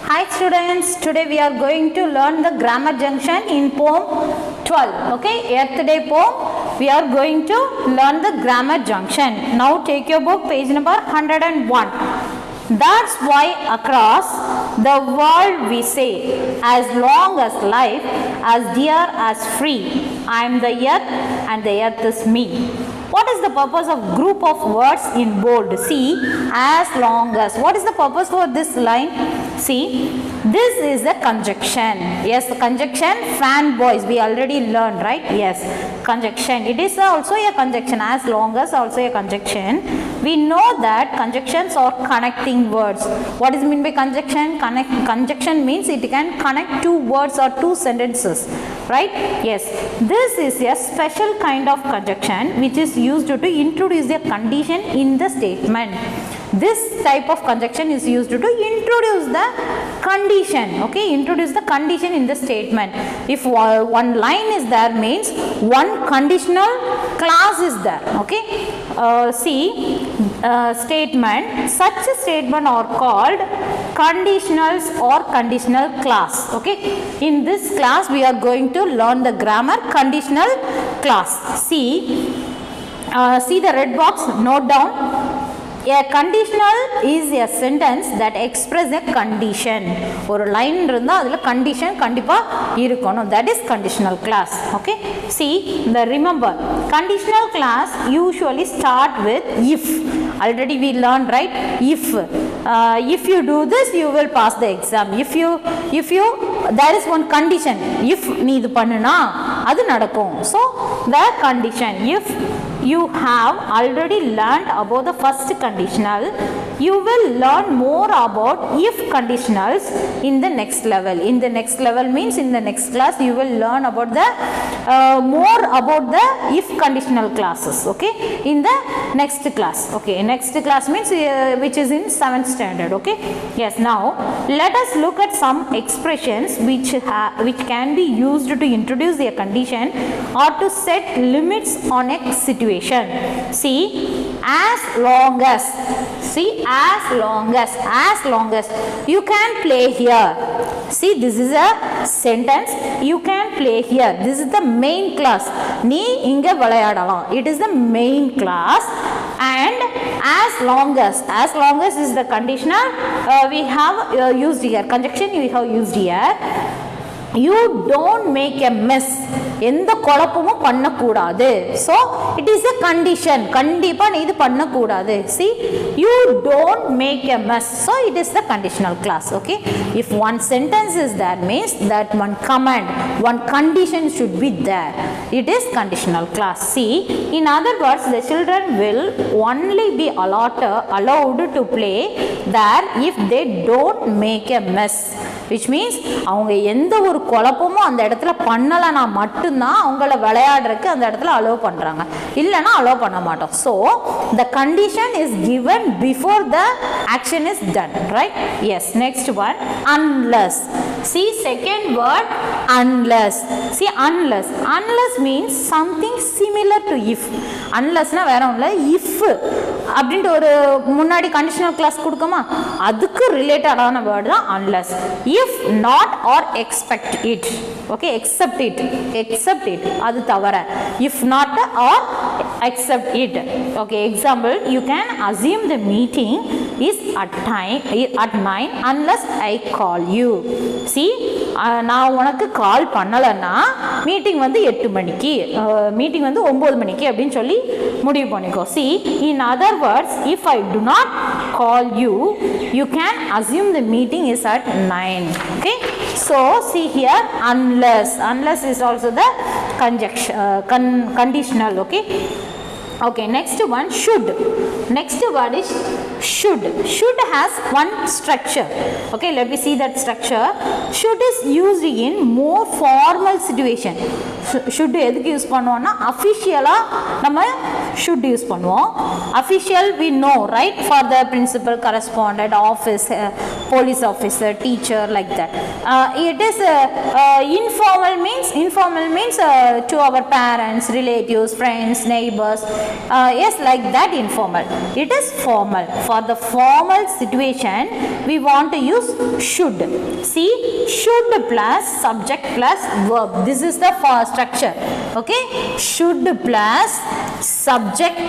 Hi students, today we are going to learn the grammar junction in poem 12. Okay, yesterday poem we are going to learn the grammar junction. Now take your book, page number 101. That's why across the world we say, as long as life, as dear as free, I am the earth and the earth is me. What is the purpose of group of words in bold? See, as long as. What is the purpose for this line? See, this is a conjunction. Yes, the conjunction, fanboys, we already learned, right? Yes, conjunction. It is also a conjunction. As long as also a conjunction. We know that conjunctions are connecting words. What is meant by conjunction? Conjunction means it can connect two words or two sentences, right? Yes, this is a special kind of conjunction which is used to introduce a condition in the statement. This type of conjunction is used to introduce the condition. Okay, introduce the condition in the statement. If one line is there, means one conditional clause is there. Okay, statement. Such a statement are called conditionals or conditional clause. Okay, in this class we are going to learn the grammar conditional clause. See the red box. Note down. A conditional is a sentence that expresses a condition. ஒரு line இருந்தா அதுல condition கண்டிப்பா இருக்கணும். That is conditional clause. Okay. See, remember, conditional clause usually start with if. Already we learned, right? If you do this, you will pass the exam. If you there is one condition. If நீ இது பண்ணுனா அது நடக்கும். So the condition. If you have already learned about the first conditional, you will learn more about if conditionals in the next level. In the next level means in the next class you will learn about the more about the if conditional clauses. Okay, in the next class. Okay, next class means which is in 7th standard. Okay, yes. Now let us look at some expressions which can be used to introduce a condition or to set limits on a situation. See, as long as. See, as long as you can play here. See, this is a sentence. You can play here. This is the main class. நீ இங்க விளையாடலாம். It is the main class. And as long as is the conditional we have used here. Conjunction we have used here. You don't make a mess. எந்த குழப்பமும் பண்ணக்கூடாது. So it is a condition. கண்டிப்பா நீ இது பண்ணக்கூடாது. See, you don't make a mess. So it is the conditional clause. Okay, if one sentence is there, means that one command, one condition should be there. It is conditional clause. See, in other words, the children will only be allowed to play there if they don't make a mess, which means அவங்க எந்த ஒரு குழப்பமும் அந்த இடத்துல பண்ணலனா மட்டும்தான் அவங்கள விளையாடுறதுக்கு அந்த இடத்துல அலோவ் பண்றாங்க, இல்லனா அலோவ் பண்ண மாட்டோம். So the condition is given before the action is done, right? Yes. Next one, unless. See, second word, unless. See, unless means something similar to if. Unless na வேற ஒண்ணுல if அப்படின்ற ஒரு முன்னாடி conditional clause கொடுக்கமா, அதுக்கு ரிலேட்டடான word தான் unless. If not or expect it. Okay, except it அது தவிர. If not or except it. Okay, example, you can assume the meeting is at 9 unless I call you. See, நான் உனக்கு கால் பண்ணலன்னா meeting வந்து 8 மணிக்கு, மீட்டிங் வந்து 9 மணிக்கு அப்படின்னு சொல்லி முடிவு பண்ணிக்கோ. See, in other words, if I do not call you, you can assume the meeting is at 9. Okay, so see here, unless is also the conditional. Okay, next one, should. Next word is should. Should has one structure. Okay, let me see that structure. Should is used in more formal situation. Should எதுக்கு use பண்ணுவோம்னா அஃபிஷியலா நம்ம should use பண்ணுவோம். Official we know, right? For the principal, correspondent, office, police officer, teacher, like that. It is informal means to our parents, relatives, friends, neighbors. Yes, like that informal. It is formal. For the formal situation, we want to use should. See, should plus subject plus verb. This is the structure. Okay, should plus subject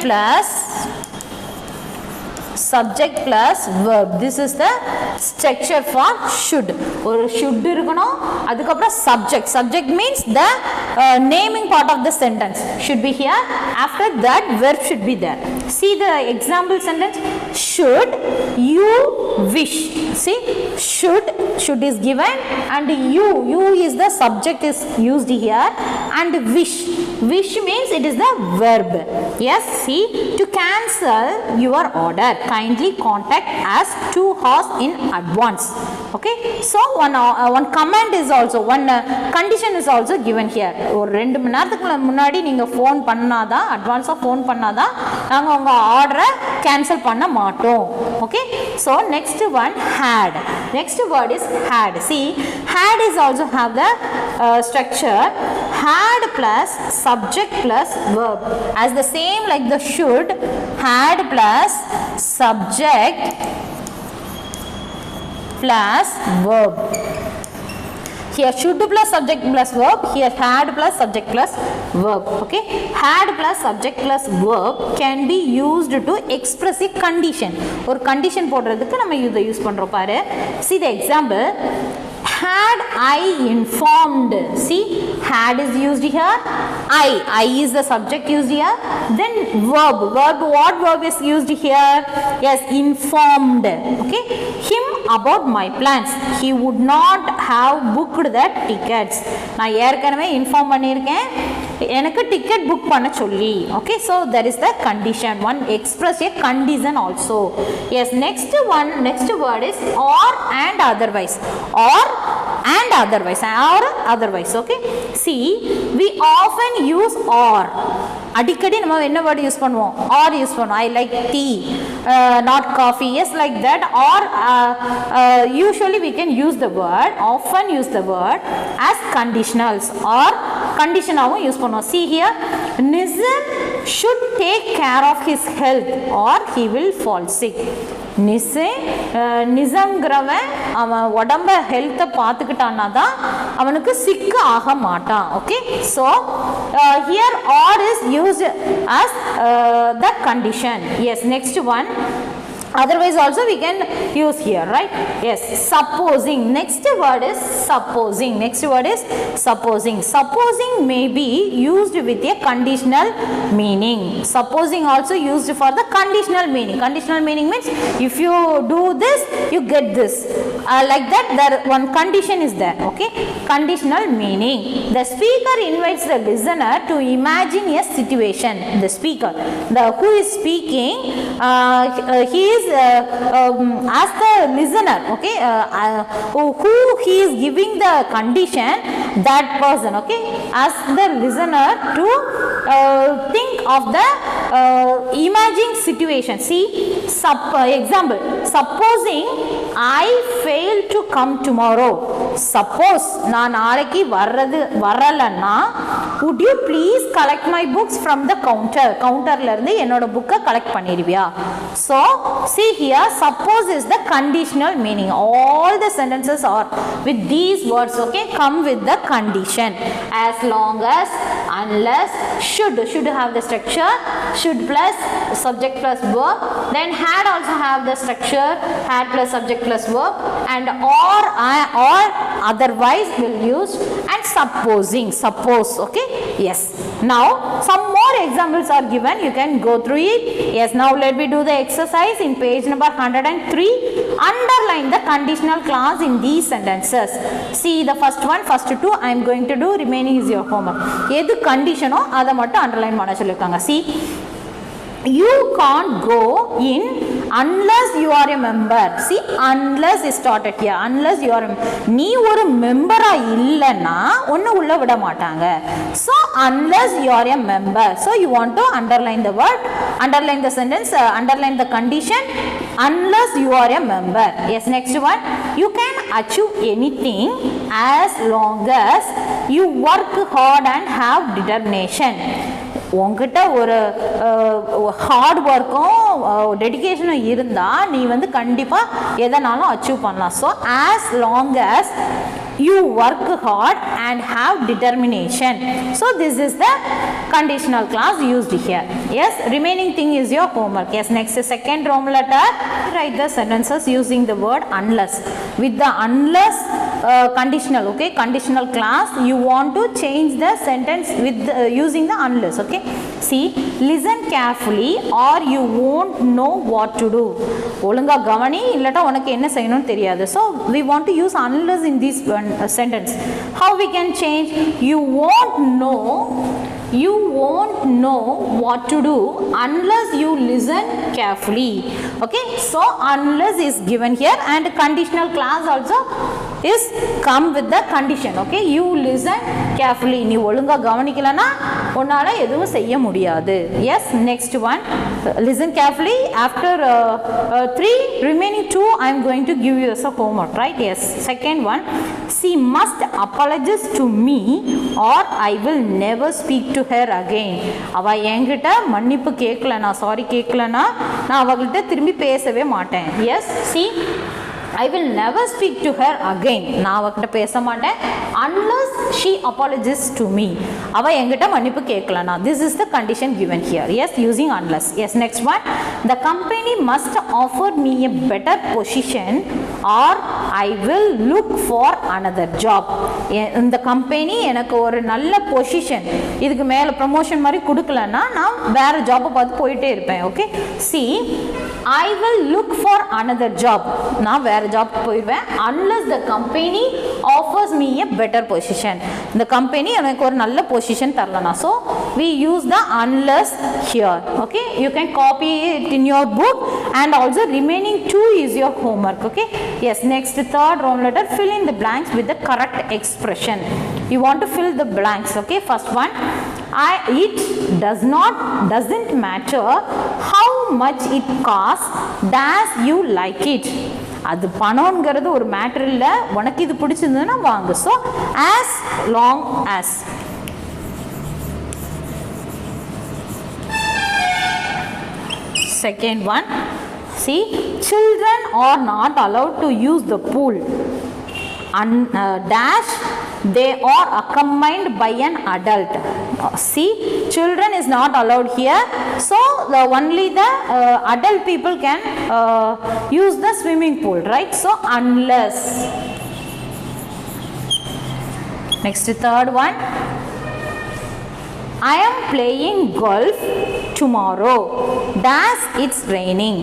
plus verb. This is the structure for should. Or should irukano, adukapra subject means the naming part of the sentence should be here. After that, verb should be there. See the example sentence: should you wish. See, should is given, and you is the subject is used here, and wish means it is the verb. Yes, see, to cancel your order, kindly contact us 2 hours in advance. Okay, so one command is also, one condition is also given here. ஒரு 2 மணி நேரத்துக்கு முன்னாடி நீங்க phone பண்ணாதான், அட்வான்ஸா phone பண்ணாதான் நாங்க உங்க ஆர்டரை கேன்சல் பண்ண மாட்டோம். Okay, so next one, had. Next word is had. See, had is also have the structure had plus subject plus verb, as the same like the should. Had plus subject plus verb. Here should plus subject plus verb, here had plus subject plus verb. Okay, had plus subject plus verb can be used to express a condition. Or condition போடுறதுக்கு நம்ம இதை use பண்றோம் பாரு. See the example: had I informed. See, had is used here, I is the subject used here. Then verb, what verb is used here? Yes, informed. Okay, him about my plans. He would not have booked the tickets. நான் ஏற்கனவே inform பண்ணியிருக்கேன், எனக்கு ticket book பண்ண சொல்லி. Okay, so that is the condition. One express a condition also. Yes, next word is or and otherwise. Or and otherwise. Okay, see, we often use or. அடிக்கடி நம்ம என்ன word use பண்ணுவோம்? or use பண்ணுவோம். I like tea, not coffee. Yes, like that. Or usually we can use the word, often use the word as conditionals or conditionாவும் use பண்ணுவோம். See here, Nizam should take care of his health or he will fall sick. நிசங்கிறவன் அவன் உடம்ப ஹெல்த்தை பார்த்துக்கிட்டான்னா தான் அவனுக்கு sick ஆக மாட்டான். Okay, so here are is used as the condition. Yes, next one, otherwise also we can use here, right? Yes, supposing. Next word is supposing. Supposing may be used with a conditional meaning. Supposing also used for the conditional meaning. Conditional meaning means if you do this, you get this. Like that, there one condition is there. Okay, conditional meaning. The speaker invites the listener to imagine a situation. The speaker, who is speaking, he is as the listener. Okay, who he is giving the condition, that person. Okay, as the listener to think of the imagining situation. See, example: supposing I fail to come tomorrow. Suppose நான் நாளைக்கு வரலன்னா, would you please collect my books from the counter? கவுண்டர்ல இருந்து என்னோட புக்கை collect பண்ணிடுவியா? So see here, suppose is the conditional meaning. All the sentences are with these words. Okay, come with the condition. As long as, unless, should have the structure, should plus subject plus verb. Then had also have the structure, had plus subject plus verb, and or otherwise will use, and supposing, suppose. Okay, yes. Now some more examples are given, you can go through it. Yes, now let me do the exercise in page number 103. Underline the conditional clause in these sentences. See the first one, first two I am going to do, remaining is your homework. எது கண்டிஷனோ அதை மட்டும் underline பண்ண சொல்லிருக்காங்க. See, you can't go in unless you are a member. See, unless is started here. Unless you are நீ ஒரு மெம்பரா இல்லைன்னா ஒன்னு உள்ள விட மாட்டாங்க. So unless you are a member, so you want to underline the word, underline the sentence, underline the condition, unless you are a member. Yes, next one, you can achieve anything as long as you work hard and have determination. உங்ககிட்ட ஒரு heart ஒர்க்கும் டெடிகேஷனும் இருந்தால் நீ வந்து கண்டிப்பாக எதனாலும் achieve பண்ணலாம். So as long as you work hard and have determination. So this is the conditional clause used here. Yes, remaining thing is your homework. Yes, next second Roman letter, write the sentences using the word unless. With the unless conditional, okay, conditional clause, you want to change the sentence with using the unless. Okay, see, listen carefully or you won't know what to do. ஒழுங்கா கவனி இல்லட்டா உனக்கு என்ன செய்யணும்னு தெரியாது. So we want to use unless in this one sentence. How we can change? You won't know what to do unless you listen carefully. Okay, so unless is given here and conditional clause also is come with the condition. Okay, you listen carefully. நீ ஒழுங்கா கவனிக்கலனா உன்னால எதுவும் செய்ய முடியாது. Yes, next one, listen carefully. After 3 remaining 2 I am going to give you as a homework, right? Yes, second one, she must apologize to me or I will never speak to her again. அவ என்கிட்ட மன்னிப்பு கேட்கலனா, sorry கேட்கலனா நான் அவகிட்ட திரும்பி பேசவே மாட்டேன். Yes, see, I will never speak to her again. நான் அவகிட்ட பேச மாட்டேன் unless she apologizes to me. அவ என்கிட்ட மன்னிப்பு கேட்கலனா. This is the condition given here. Yes, using unless. Yes, next one, the company must offer me a better position or I will look for another job. இந்த company எனக்கு ஒரு நல்ல position, இதுக்கு மேலே promotion மாதிரி கொடுக்கலன்னா நான் வேற ஜாப்பை பார்த்து போயிட்டே இருப்பேன். Okay, see, I will look for another job. நான் வேற ஜாப் போயிடுவேன் unless the company offers me a better position. இந்த கம்பெனி எனக்கு ஒரு நல்ல position தரலனா. So we use the unless here. Okay, you can copy it in your book and also remaining 2 is your homework. Okay, yes, next third Roman letter, fill in the blanks with the correct expression. You want to fill the blanks. Okay, first one, it doesn't matter how much it costs, does you like it. அது பணம்ங்கிறது ஒரு matter இல்லை, உனக்கு இது பிடிச்சிருந்ததுன்னா வாங்க. So as long as. Second one, see, children are not allowed to use the pool. Dash, they are accompanied by an adult. See, children is not allowed here, so only the adult people can use the swimming pool, right? So unless. Next, third one, I am playing golf tomorrow. Dash, it's raining.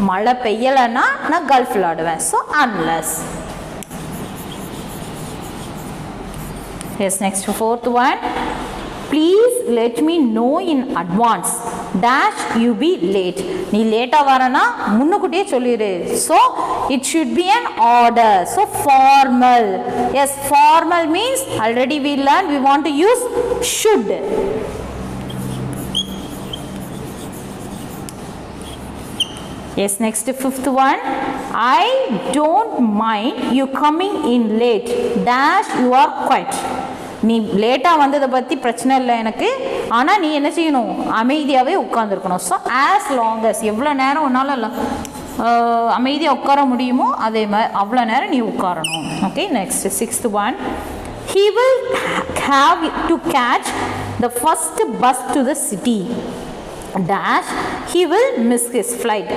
மழை பெய்யலன்னா நான் golf விளையாடுவேன். So unless. Yes, next fourth one, please let me know in advance, dash you be late. நீ லேட்டா வரனா முன்னுக்கூட்டியே சொல்லிரு. So it should be an order. So formal. Yes, formal means already we learned we want to use should. Yes, next fifth one, I don't mind you coming in late, dash you are quiet. நீ லேட்டாக வந்ததை பற்றி பிரச்சனை இல்லை எனக்கு, ஆனால் நீ என்ன செய்யணும், அமைதியாகவே உட்காந்துருக்கணும். ஸோ ஆஸ் லாங் as, எவ்வளோ நேரம் உன்னால் அமைதியாக உட்கார முடியுமோ அதே மாதிரி அவ்வளோ நேரம் நீ உட்காரணும். Okay, next sixth one, he will have to catch the first bus to the city, dash he will miss his flight.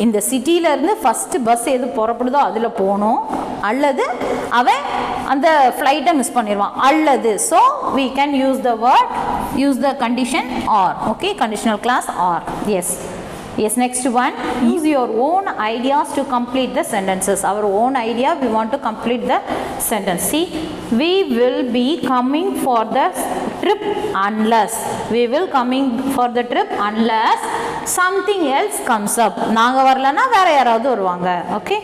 இந்த சிட்டியிலேருந்து ஃபஸ்ட்டு பஸ் எது புறப்படுதோ அதில் போகணும், அல்லது அவன் அந்த ஃப்ளைட்டை மிஸ் பண்ணிடுவான், அல்லது. So we can use the word, use the condition or. Okay, conditional clause or. Yes. Yes, next one, use your own ideas to complete the sentences. Our own idea, we want to complete the sentence. See, we will be coming for the trip unless. We will coming for the trip unless something else comes up. நாங்க வரலனா வேற யாராவது வருவாங்க. Okay,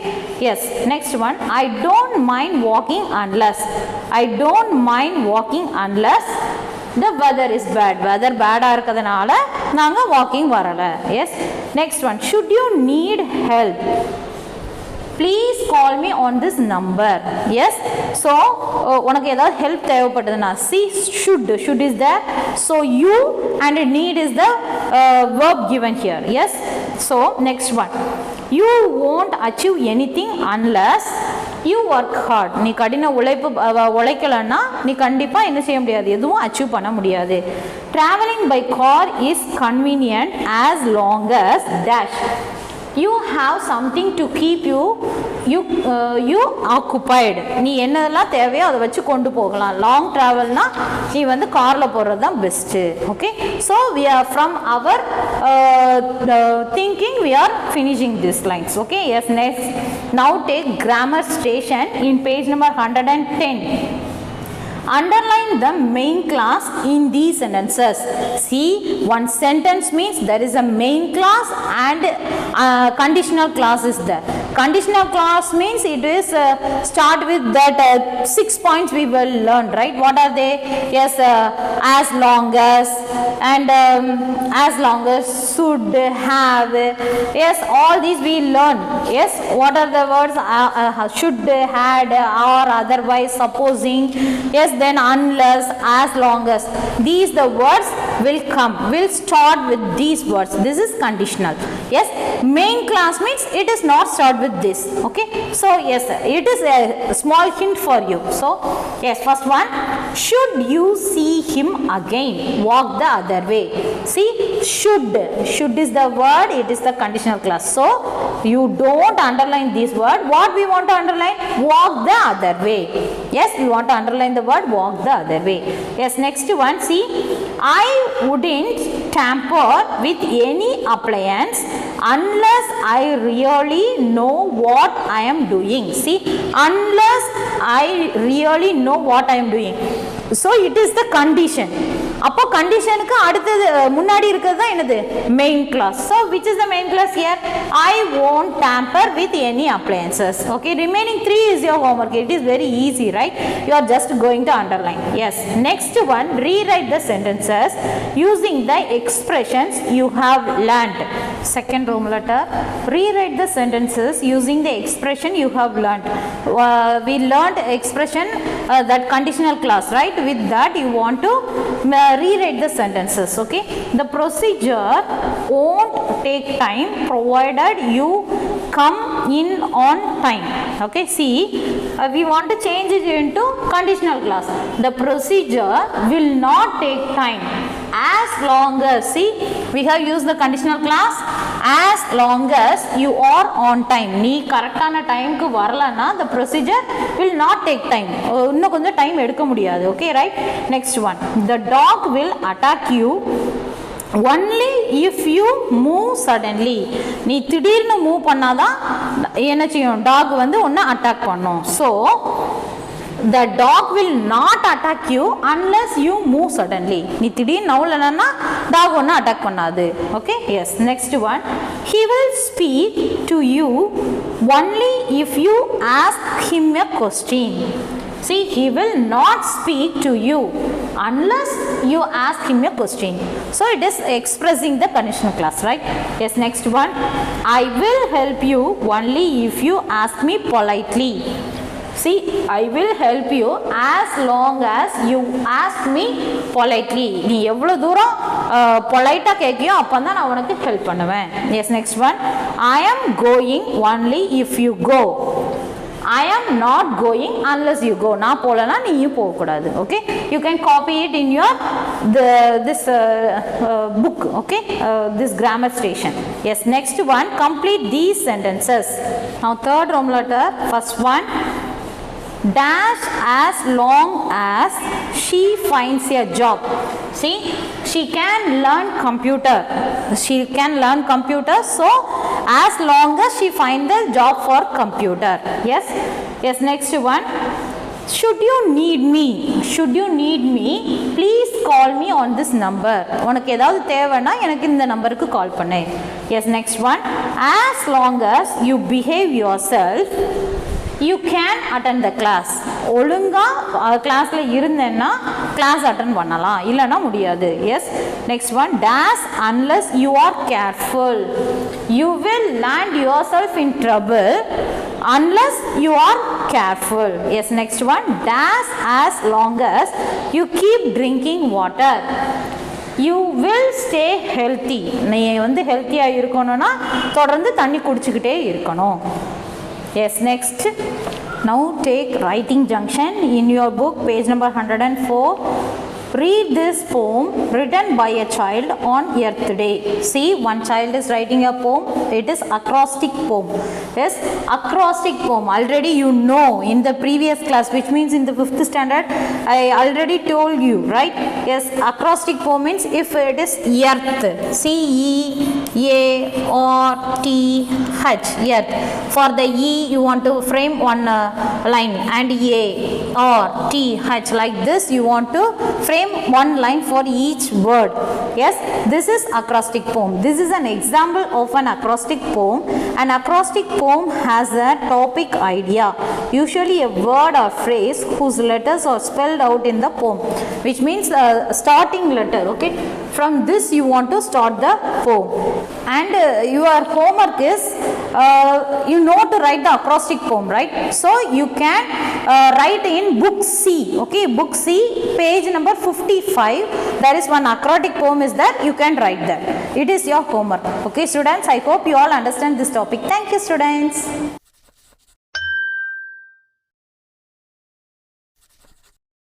yes, next one, I don't mind walking unless. I don't mind walking unless the weather is bad. Weather bad இருக்கதனால நாங்க walking வரல. Yes, next one, should you need help, please call me on this number. Yes, so உனக்கு ஏதாவது help தேவைப்படுதுன்னா see should is there, so you and need is the verb given here. Yes, so next one, you won't achieve anything unless you work hard. நீ கடின உழைக்கலன்னா நீ கண்டிப்பா என்ன செய்ய முடியாது, எதுவும் அச்சீவ் பண்ண முடியாது. Traveling by car is convenient as long as dash. You have something to keep you occupied. நீ என்னெல்லாம் தேவையோ அதை வச்சு கொண்டு போகலாம். லாங் ட்ராவல்னா நீ வந்து காரில் போகிறது தான் best. Okay, so we are from our thinking we are finishing these lines. Okay, yes, next, now take grammar station in page number 110. Underline the main class in these sentences. See, one sentence means there is a main class and conditional class is there. Conditional class means it is start with that 6 points we will learn, right? What are they? Yes, as long as, and as long as, should, have. Yes, all these we learn. Yes, what are the words? Should, had, or otherwise, supposing. Yes, then unless, as long as, these the words will come, will start with these words. This is conditional. Yes, main class means it is not start with this. Okay, so yes, it is a small hint for you. So yes, first one, should you see him again, walk the other way. See, should is the word, it is the conditional class. So you don't underline this word. What we want to underline? Walk the other way. Yes, we want to underline the word walk the other way. Yes, next one, see, I wouldn't tamper with any appliance unless I really know what I am doing. See, unless I really know what I am doing. So it is the condition. அப்போ கண்டிஷனுக்கு அடுத்தது முன்னாடி இருக்கிறது தான் என்னது, main clause. So which is the main clause here? I won't tamper with any appliances. Okay, remaining 3 is your homework. It is very easy, right? You are just going to underline. Yes, next one, rewrite the sentences using the expressions you have learned. Second room letter, rewrite the sentences using the expression you have learned. We learned expression, that conditional class, right? With that you want to rewrite the sentences. Okay, the procedure won't take time provided you come in on time. Okay, see, we want to change it into conditional class. The procedure will not take time as long as, see, we have used the conditional class, as long as you are on time. நீ கரெக்டான டைம்க்கு வரலன்னா the procedure will not take time. இன்னும் கொஞ்சம் time எடுக்க முடியாது. Okay, right? Next one, the dog will attack you only if you move suddenly. நீ திடீர்னு மூவ் பண்ணாதான் என்ன செய்யும், டாக் வந்து உன்னை அட்டாக் பண்ணும். So the dog will not attack you unless you move suddenly. நீ திடீர்னு நவுலனா டாக் ஒன்னும் அட்டாக் பண்ணாது. Okay, yes, next one, he will speak to you only if you ask him a question. See, he will not speak to you unless you ask him a question. So it is expressing the conditional class, right? Yes, next one, I will help you only if you ask me politely. See, I will help you as long as you ask me politely. நீ எவ்வளவு தூரம் பொலைட்டா கேட்கியோ அப்பதான் நான் உனக்கு help பண்ணுவேன். Yes, next one, I am going only if you go. I am not going unless you go. நான் போலனா நீயும் போக கூடாது. Okay, you can copy it in your this book. Okay, this grammar station. Yes, next one, complete these sentences. Now third room letter, first one, dash as long as she finds a job. See, she can learn computer. She can learn computer. So as long as she finds the job for computer. Yes, yes, next one, should you need me, should you need me, please call me on this number. உனக்கு ஏதாவது தேவைன்னா எனக்கு இந்த நம்பருக்கு கால் பண்ணு. Yes, next one, as long as you behave yourself you can attend the class. ஒழுங்கா கிளாஸ்ல இருந்தேன்னா கிளாஸ் அட்டெண்ட் பண்ணலாம், இல்லைன்னா முடியாது. Yes, next one, dash unless you are careful. You will land yourself in trouble unless you are careful. Yes, next one, as long as you keep drinking water, you will stay healthy. நீ வந்து ஹெல்த்தியா இருக்கணும்னா தொடர்ந்து தண்ணி குடிச்சிட்டே இருக்கணும். Yes, next, now take writing junction in your book, page number 104. Read this poem written by a child on Earth Day. See, one child is writing a poem. It is acrostic poem. Yes, acrostic poem. Already you know in the previous class, which means in the 5th standard, I already told you, right? Yes, acrostic poem means if it is Earth, C-E-A-R-T-H, Earth. For the E, you want to frame one line, and A-R-T-H, like this, you want to frame one line for each word. Yes, this is acrostic poem. This is an example of an acrostic poem. An acrostic poem has a topic idea, usually a word or phrase whose letters are spelled out in the poem, which means starting letter. Okay, from this you want to start the poem, and your homework is you know to write the acrostic poem, right? So you can write in book C. Okay, book C, page number 55. There is one acrostic poem is there. You can write that. It is your homework. Okay, students, I hope you all understand this topic. Thank you, students.